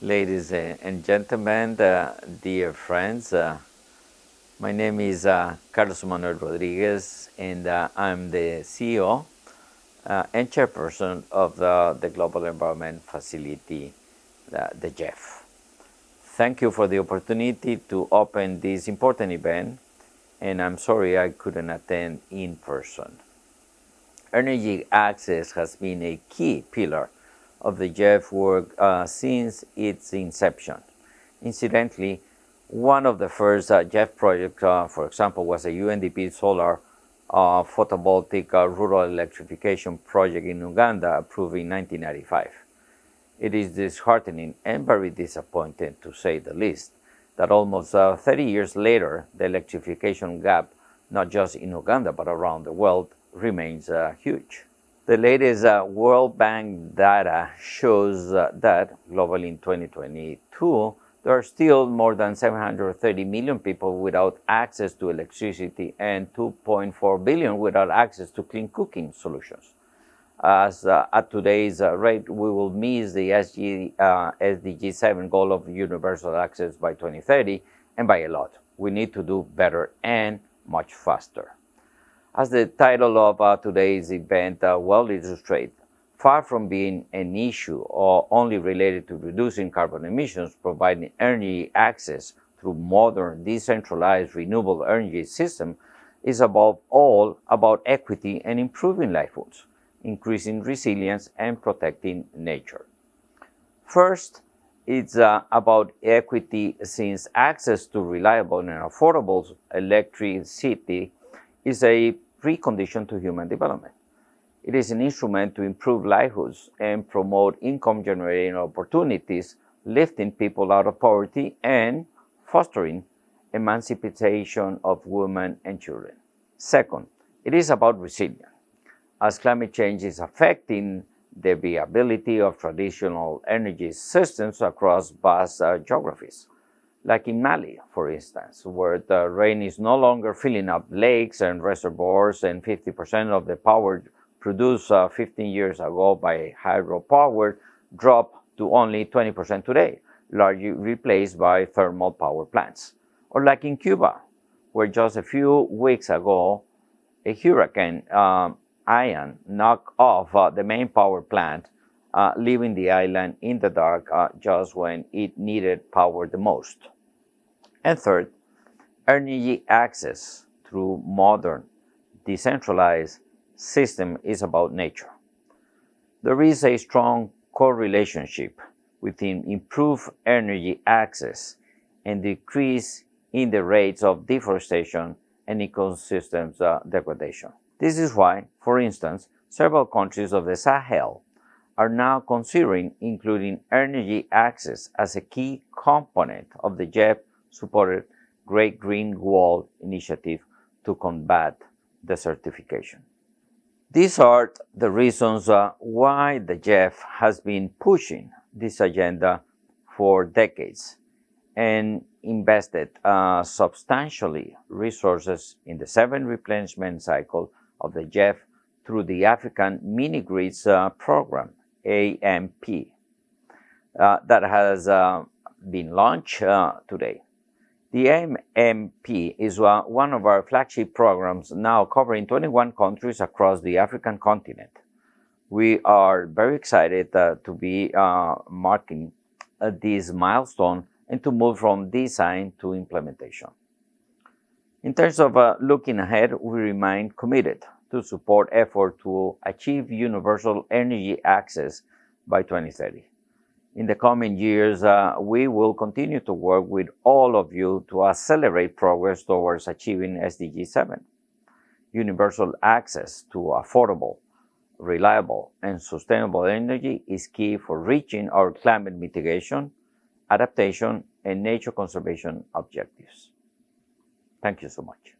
Ladies and gentlemen, dear friends, my name is Carlos Manuel Rodriguez, and I'm the CEO and Chairperson of the Global Environment Facility, the GEF. Thank you for the opportunity to open this important event, and I'm sorry I couldn't attend in person. Energy access has been a key pillar of the GEF work since its inception. Incidentally, one of the first GEF projects, for example, was a UNDP solar photovoltaic rural electrification project in Uganda approved in 1995. It is disheartening and very disappointing, to say the least, that almost 30 years later, the electrification gap, not just in Uganda but around the world, remains huge. The latest World Bank data shows that globally in 2022, there are still more than 730 million people without access to electricity and 2.4 billion without access to clean cooking solutions. As at today's rate, we will miss the SDG 7 goal of universal access by 2030, and by a lot. We need to do better and much faster. As the title of today's event well illustrates, far from being an issue or only related to reducing carbon emissions, providing energy access through modern, decentralized, renewable energy system is above all about equity and improving livelihoods, increasing resilience, and protecting nature. First, it's about equity, since access to reliable and affordable electricity is a precondition to human development. It is an instrument to improve livelihoods and promote income-generating opportunities, lifting people out of poverty and fostering emancipation of women and children. Second, it is about resilience. As climate change is affecting the viability of traditional energy systems across vast geographies, like in Mali, for instance, where the rain is no longer filling up lakes and reservoirs, and 50% of the power produced 15 years ago by hydropower dropped to only 20% today, largely replaced by thermal power plants. Or like in Cuba, where just a few weeks ago, a hurricane Ian knocked off the main power plant, leaving the island in the dark just when it needed power the most. And third, energy access through modern, decentralized system is about nature. There is a strong correlationship between improved energy access and decrease in the rates of deforestation and ecosystems degradation. This is why, for instance, several countries of the Sahel are now considering including energy access as a key component of the GEF-supported Great Green Wall initiative to combat desertification. These are the reasons why the GEF has been pushing this agenda for decades and invested substantially resources in the 7th replenishment cycle of the GEF through the African Minigrids Program, AMP, that has been launched today. The AMP is one of our flagship programs now covering 21 countries across the African continent. We are very excited to be marking this milestone and to move from design to implementation. In terms of looking ahead, we remain committed to support efforts to achieve universal energy access by 2030. In the coming years, we will continue to work with all of you to accelerate progress towards achieving SDG 7. Universal access to affordable, reliable, and sustainable energy is key for reaching our climate mitigation, adaptation, and nature conservation objectives. Thank you so much.